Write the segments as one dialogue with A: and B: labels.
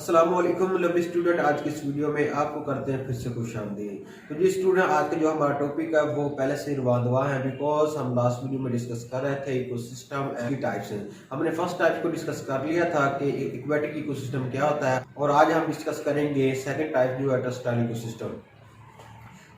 A: अस्सलाम वालेकुम लवी स्टूडेंट। आज की इस वीडियो में आपको करते हैं फिर से खुशामदीद। तो जी स्टूडेंट, आज का जो हमारा टॉपिक है वो पहले से रवानवा है, बिकॉज हम लास्ट वीडियो में डिस्कस कर रहे थे इकोसिस्टम एंड टाइप्स। हमने फर्स्ट टाइप को डिस्कस कर लिया था कि इक्वेटिक इकोसिस्टम क्या होता है, और आज हम डिस्कस करेंगे सेकंड टाइप जो है टेरेस्ट्रियल इकोसिस्टम।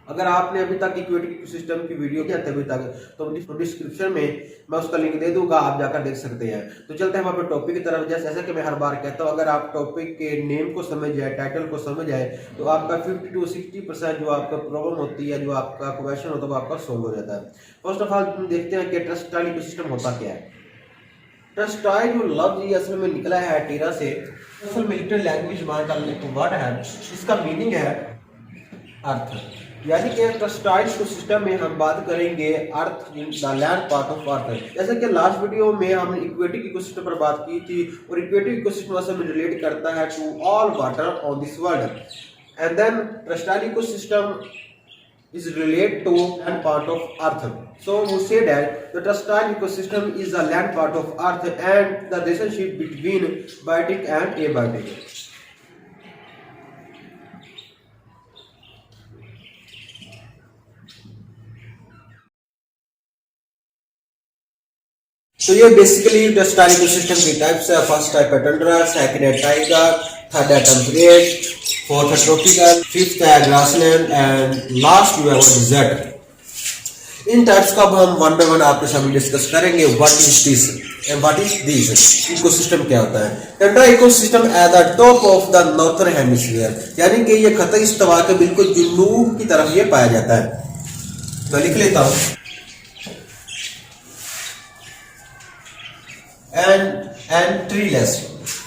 A: अगर आपने अभी तक इक्वेटिक इकोसिस्टम की वीडियो नहीं आती अभी तक, तो डिस्क्रिप्शन में मैं उसका लिंक दे दूंगा, आप जाकर देख सकते हैं। तो चलते हैं हम अपने टॉपिक की तरफ। जैसा कि मैं हर बार कहता हूं, अगर आप टॉपिक के नेम को समझ जाए, टाइटल को समझ जाए, तो आपका 50 to 60% जो आपका प्रॉब्लम होती है, जो आपका क्वेश्चन होता है, वो आपका सोल्व हो जाता है। फर्स्ट ऑफ ऑल हम देखते हैं कि टेरेस्ट्रियल इकोसिस्टम होता क्या है। टेरेस्ट्रियल जो लफ्ज ये असल में निकला है टेरा से, असल में लिटरल लैंग्वेज मान कर ले तो वर्ड है, इसका मीनिंग है अर्थ। यानी कि टेरेस्ट्रियल इकोसिस्टम में हम बात करेंगे earth, the land part of earth. जैसे कि लास्ट वीडियो में हमने इक्वेटिक इकोसिस्टम पर बात की थी, और इक्वेटिक इकोसिस्टम असल में रिलेट करता है to all water on this world, and then terrestrial ecosystem is related to land part of earth. So we say that the terrestrial ecosystem is the land part of earth and the relationship between biotic and abiotic. तो ये basically terrestrial ecosystem की types है। First type है Tundra, second है Tyga, third है temperate, fourth है tropical, fifth है grassland and last जो है वो डेजर्ट। इन टाइप्स का हम वन बाय वन आपके सामने डिस्कस करेंगे। What is this and what is this ecosystem क्या होता है। Tundra ecosystem eight the top of the northern hemisphere, यानी कि ये खत इस्तवा के बिल्कुल जनूब की तरफ ये पाया जाता है। मैं लिख लेता हूं एंड ट्रीलेस।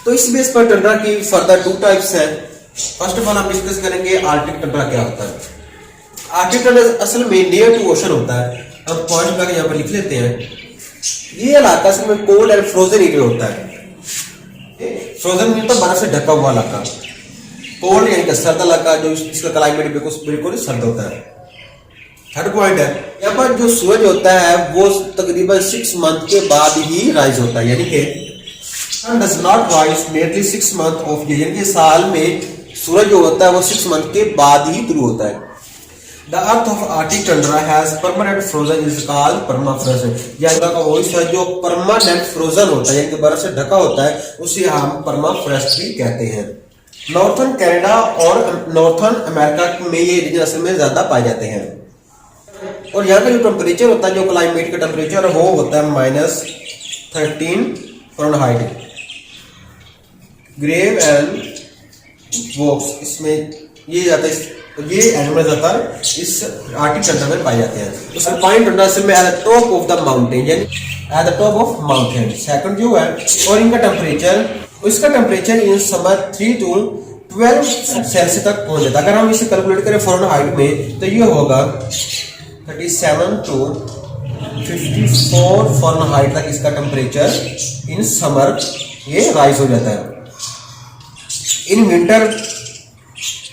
A: तो इस बेस पर टंड्रा की फर्दर टू टाइप्स है। फर्स्ट ऑफ ऑल हम डिस्कस करेंगे आर्कटिक टंड्रा क्या होता है। आर्कटिक टंड्रा असल में नियर टू ओशन होता है। अब पॉइंट लगा यहां पर लिख लेते हैं। ये इलाका असल में कोल्ड एंड फ्रोजन एरिया होता है। फ्रोजन मीन तो बर्फ से ढका हुआ इलाका, कोल्ड यानी कि सर्द इलाका, जो इसका क्लाइमेट बिल्कुल सर्द होता है। थर्ड पॉइंट है, यहाँ पर जो सूरज होता है वो तकरीबन 6 मंथ के बाद ही राइज होता है, यानी कि sun does not rise nearly 6 month of year, यानी कि साल में सूरज जो होता है वो 6 मंथ के बाद ही शुरू होता है। The earth of Arctic Tundra has permanent frozen is called permafrost, यानी का वो हिस्सा जो परमानेंट फ्रोजन होता है, यानी कि बर्फ से ढका होता है, उसे हम परमाफ्रोस्ट भी कहते हैं। नॉर्थर्न कनाडा और नॉर्थर्न अमेरिका में ये रीजन असल में ज्यादा पाए जाते हैं। और यहाँ का जो टेम्परेचर होता है, जो क्लाइमेट का टेम्परेचर वो होता है -13 फ़ारेनहाइट। ग्रेव एंड वॉक्स इसमें ये जाता है, ये एनिमल ज्यादातर इस आर्कटिक टंड्रा में पाए जाते हैं। तो अल्पाइन टंड्रा से में at the top of the mountain, यानी at the top of mountain. Second जो है, और इनका टेम्परेचर, इसका temperature in summer 3 to 12 Celsius तक पहुंच जाता है। अगर हम इसे कैलकुलेट करें फ़ारेनहाइट में, तो ये होगा 37 to 54 फ़ारेनहाइट तक इसका टेम्परेचर इन समर ये राइज हो जाता है। इन विंटर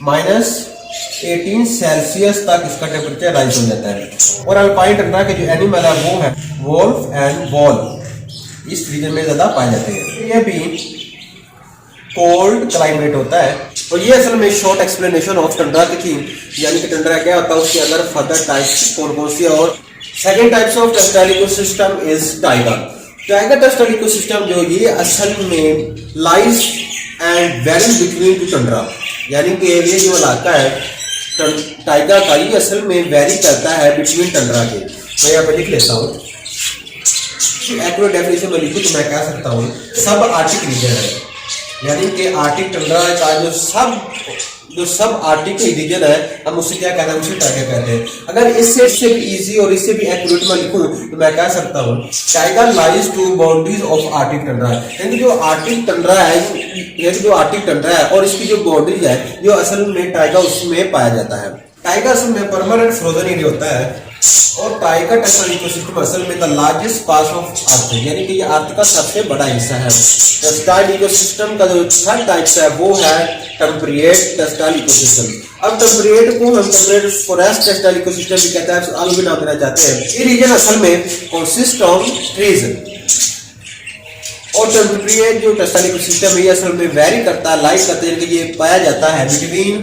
A: -18 सेल्सियस तक इसका टेम्परेचर राइज हो जाता है। और अल्पाइन टंड्रा के जो एनिमल है वो है वोल्फ एंड वॉल, इस रीजन में ज्यादा पाए जाते हैं। ये भी कोल्ड क्लाइमेट होता है। और ये असल में शॉर्ट एक्सप्लेनेशन ऑफ टंड्रा की थी, यानी कि टंड्रा क्या होता है, उसके अंदर फर्दर टाइप्स कौन कौन सी है। और second types of terrestrial ecosystem is Tyga. Tyga terrestrial ecosystem जो ये असल में lies and very between two Tundra, यानी कि ये जो इलाका है टाइगा का, ये असल में वेरी करता है बिटवीन टंड्रा के। मैं यहाँ पे लिख लेता हूँ, एक्यूरेट डेफिनेशन में लिखूँ तो मैं कह सकता हूँ सब आर्कटिक रीजन है, यानी कि आर्कटिक टंड्रा का जो सब आर्कटिक रीजन है, हम उसे क्या कहते हैं, उसे टाइगा कहते हैं। अगर इससे भी इजी और इससे भी एक्यूरेट में लिखूं तो मैं कह सकता हूँ taiga lies to boundaries of Arctic tundra, यानी जो आर्कटिक टंड्रा है, यानी जो आर्कटिक टंड्रा है और इसकी जो बाउंड्रीज है, जो असल में टाइगा उसमें पाया जाता है। टाइगा असल में परमानेंट फ्रोजन एरिया होता है। और टाइगा टेरेस्ट्रियल इकोसिस्टम असल में द लार्जेस्ट पार्ट ऑफ अर्थ, यानी कि ये अर्थ का सबसे बड़ा हिस्सा है। टेरेस्ट्रियल इकोसिस्टम का जो थर्ड टाइप्स है वो है टेम्परेट टेरेस्ट्रियल इकोसिस्टम। अब टेम्परेट को हम टेम्परेट फॉरेस्ट टेरेस्ट्रियल इकोसिस्टम भी कहते हैं, अलग भी नाम देना चाहते हैं। ये रीजन असल में कंसिस्ट ऑफ ट्रीज, और टेम्परेचर जो टेक्सटाइल इकोसिस्टम है ये असल में वेरी करता है, लाइक करते हैं कि ये पाया जाता है between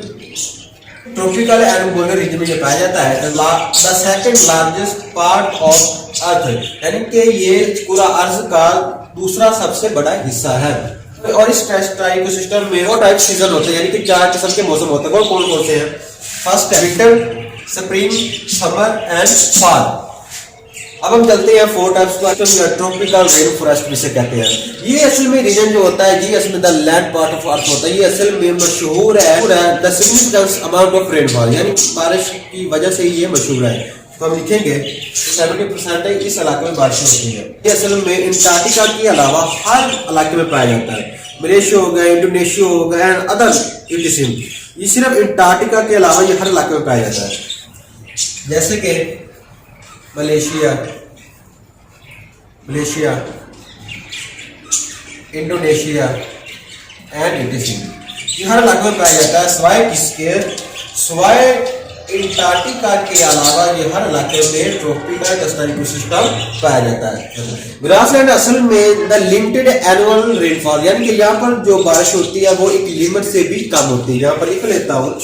A: tropical and polar region में ये पाया जाता है। The second largest part of अर्थ, यानी कि ये पूरा अर्थ का दूसरा सबसे बड़ा हिस्सा है। और इस टेक्सटाइल इकोसिस्टम में वो टाइप सीजन होते हैं, यानी कि 4 किस्म के मौसम होते हैं। वो कौन कौन से हैं? फर्स्ट है winter, spring, summer and fall. अब हम चलते हैं 4 टाइप्स का। ट्रॉपिकल रेन फॉरेस्ट जिसे कहते हैं, ये असल में रीजन जो होता है, ये असल में द लैंड पार्ट ऑफ अर्थ होता है। ये असल में मशहूर है the significant amount of rainfall, यानी बारिश की वजह से ये मशहूर है। तो हम लिखेंगे 70% इस इलाके में बारिश होती है। ये असल में अंटार्कटिका के अलावा हर इलाके में पाया जाता है। मलेशिया हो गया, इंडोनेशिया हो गया एंड अदर इटिसिम, ये सिर्फ अंटार्कटिका के अलावा ये हर इलाके में पाया जाता है। जैसे कि मलेशिया, इंडोनेशिया एंड इटिसिम, ये हर इलाके में पाया जाता है। सिवाय किसके? सिवाय अंटार्कटिका के अलावा ये हर इलाके में ट्रॉपिकल टेक्सटाइल इकोसिस्टम पाया जाता है। ग्रासलैंड असल में द लिमिटेड एनुअल रेनफॉल, यानी कि यहाँ पर जो बारिश होती है वो एक लिमिट से भी कम होती है। यहाँ पर लिख लेता हूँ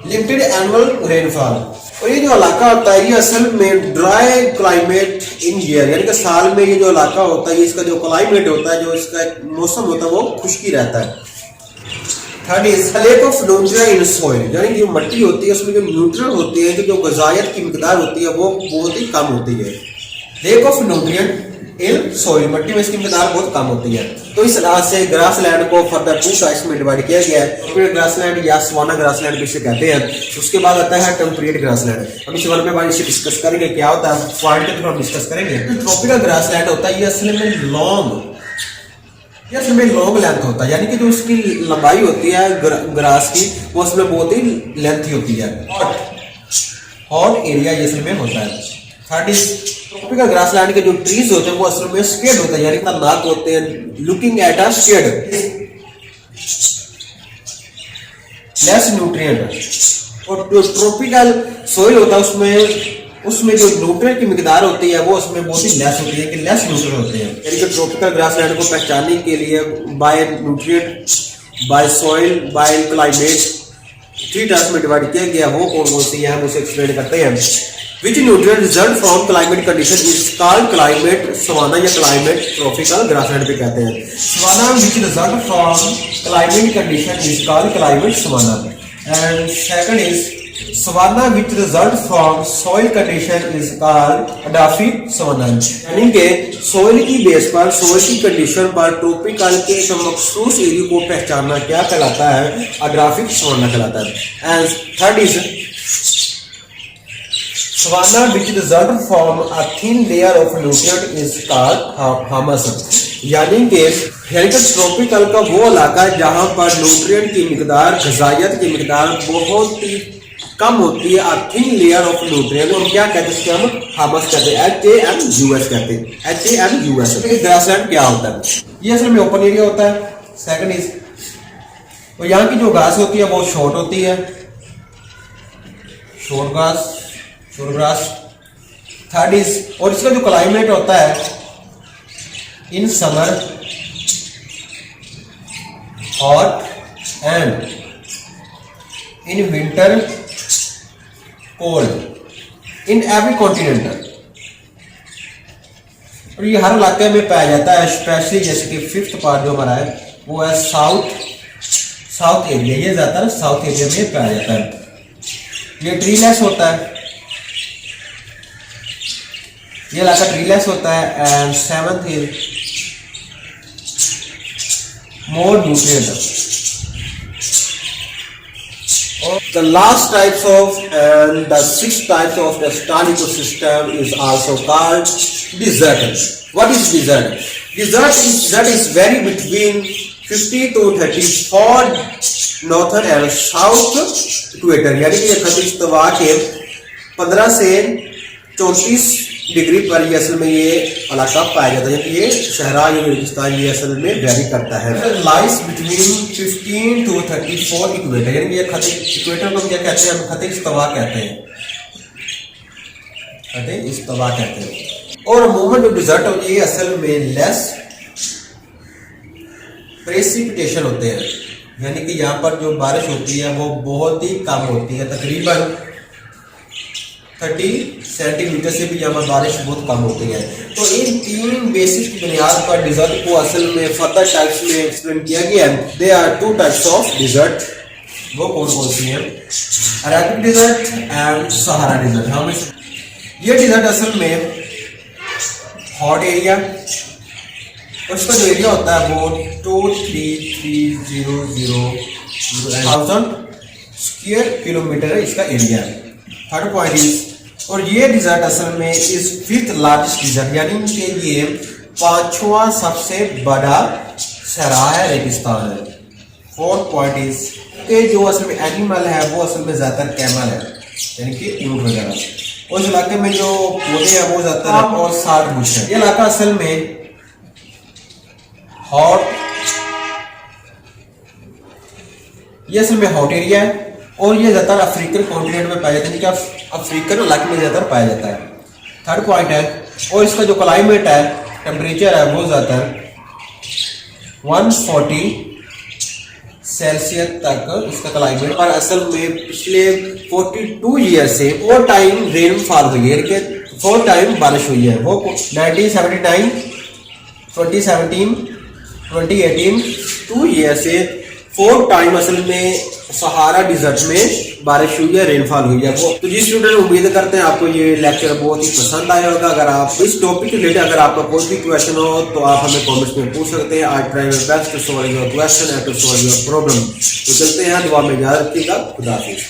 A: लिमिटेड एनुअल रेनफॉल। और ये जो इलाका होता है ये असल में ड्राई क्लाइमेट इन ईयर, यानी कि साल में ये जो इलाका होता है, इसका जो क्लाइमेट होता है, जो इसका मौसम होता है वो खुश्की रहता है। Third is lake of nutrient in soil, यानी कि जो मिट्टी होती है उसमें जो न्यूट्रिएंट होते हैं, जो ग़िज़ायत की मिकदार होती है वो बहुत ही कम होती है। Lake of nutrient in soil, मिट्टी में इसकी मिकदार बहुत कम होती है। तो इस लिहाज से ग्रासलैंड को फर्दर 2 टाइप्स में डिवाइड किया गया है। फिर ग्रासलैंड या सवाना ग्रासलैंड भी इसे कहते हैं। उसके बाद आता है टेम्परेट ग्रासलैंड। हम इस वन में इसे डिस्कस करेंगे क्या होता है, पॉइंट के थ्रू हम डिस्कस करेंगे। ट्रॉपिकल ग्रासलैंड होता है ये असल में लॉन्ग लेंथ होता है, यानी कि जो उसकी लंबाई होती है ग्रास की वो उसमें बहुत ही लेंथी होती है। हॉट एरिया ये असल में होता है। थर्ड इज ट्रॉपिकल ग्रासलैंड के जो ट्रीज होते हैं वो असल में शेड होते हैं, यानी कि नाक होते हैं, looking at a shade, less nutrient. और जो ट्रॉपिकल सोइल होता है उसमें जो न्यूट्रिएंट की मिकदार होती है वो उसमें बहुत ही लेस होती है, कि लेस न्यूट्रिएंट होते हैं। यानी कि ट्रॉपिकल ग्रासलैंड को पहचानने के लिए by nutrient, by soil, by climate 3 types में डिवाइड किया गया। वो कौन कौन सी है हम उसे एक्सप्लेन करते हैं। Which nutrient result from climate condition is called climate savanna या climate tropical grassland भी कहते हैं। savanna which result from climate condition is called climate savanna, and second is savanna which result from soil condition is called adaptive savanna, यानी कि soil की base पर, soil की condition पर ट्रॉपिकल के एक मखसूस एरिया को पहचानना क्या कहलाता है? अडाफिक savanna कहलाता है। And third is savanna which result from a thin layer of nutrient is called humus, यानी कि ट्रॉपिकल का वो इलाका है जहां पर न्यूट्रिएंट की मिकदार, ग़िज़ायत की मिकदार बहुत ही कम होती है। a thin layer of nutrient, और क्या कहते हैं इसके? हम humus कहते हैं, HAMUS कहते हैं, HAMUS। ग्रासलैंड क्या होता है? ये असल में ओपन एरिया होता है। सेकंड इज, और यहाँ की जो घास होती है वो शॉर्ट होती है, शॉर्ट ग्रास। थर्ड इज, और इसका जो क्लाइमेट होता है in summer hot and in winter cold in every continental, और ये हर इलाके में पाया जाता है। स्पेशली जैसे कि 5th पार्ट जो हमारा है वो है साउथ एरिया, ये ज्यादातर साउथ एरिया में पाया जाता है। ये ट्रीलेस होता है, ये इलाका ट्रीलेस होता है। And 7th is more nutrient. The last types of and the 6th types of the textile ecosystem is also called desert. What is desert? Desert is vary between 50 to 34 northern and south equator, यानी कि ये खत इस्तवा के 15 से 34 degree पर ये असल में ये इलाका पाया जाता है। ये शहरा या रेगिस्तान ये असल में वेरी करता है। लाइस बिटवीन 15 to 34 इक्वेटर, यानी ये खत इक्वेटर को क्या कहते हैं? हम खत इस्तवा कहते हैं, खत इस्तवा कहते हैं। और अमूमन जो डिजर्ट होती है असल में लेस प्रेसिपिटेशन होते हैं, यानी कि यहाँ पर जो बारिश होती है वो बहुत ही कम होती है, तकरीबन 30 सेंटीमीटर से भी यहाँ पर बारिश बहुत कम होती है। तो इन 3 बेसिक की बुनियाद पर डिजर्ट को असल में फर्दर टाइप्स में एक्सप्लेन किया गया है। They are 2 types of desert. वो कौन कौन सी हैं? Arabic desert and Sahara desert. हम ये डिजर्ट असल में हॉट एरिया, उसका जो एरिया होता है वो 23300,000 स्क्वायर किलोमीटर है इसका एरिया। थर्ड पॉइंट इज, और ये डिजर्ट असल में इज 5th लार्जेस्ट डिजर्ट, यानी कि ये 5वां सबसे बड़ा सहरा है, रेगिस्तान है। फोर्थ पॉइंट इज कि जो असल में एनिमल है वो असल में ज़्यादातर कैमल है, यानी कि ऊंट वगैरह। उस इलाके में जो पौधे हैं वो ज़्यादातर और साग बुश है। ये इलाका असल में हॉट, ये असल में हॉट एरिया है और ये ज़्यादातर अफ्रीकन कॉन्टिनेंट में पाया जाता है, यानी कि अफ्रीकन इलाके में ज़्यादातर पाया जाता है। थर्ड पॉइंट है, और इसका जो क्लाइमेट है, टेम्परेचर है वो ज़्यादातर 140 सेल्सियस तक इसका क्लाइमेट। और असल में पिछले 42 ईयर से 4 टाइम रेनफॉल हुई है, 4 टाइम बारिश हुई है। वो 1979, 2017, 2018 2 ईयर से 4 टाइम असल में सहारा डिजर्ट में बारिश हुई है, रेनफॉल हुई है। वो तो जी स्टूडेंट, उम्मीद करते हैं आपको ये लेक्चर बहुत ही पसंद आया होगा। अगर आप इस टॉपिक के रिलेटेड अगर आपका कोई भी क्वेश्चन हो तो आप हमें कमेंट्स में पूछ सकते हैं। I try my best to solve your question and to solve your problem. तो चलते हैं, दुआ में याद रखिएगा। खुदा हाफिज़।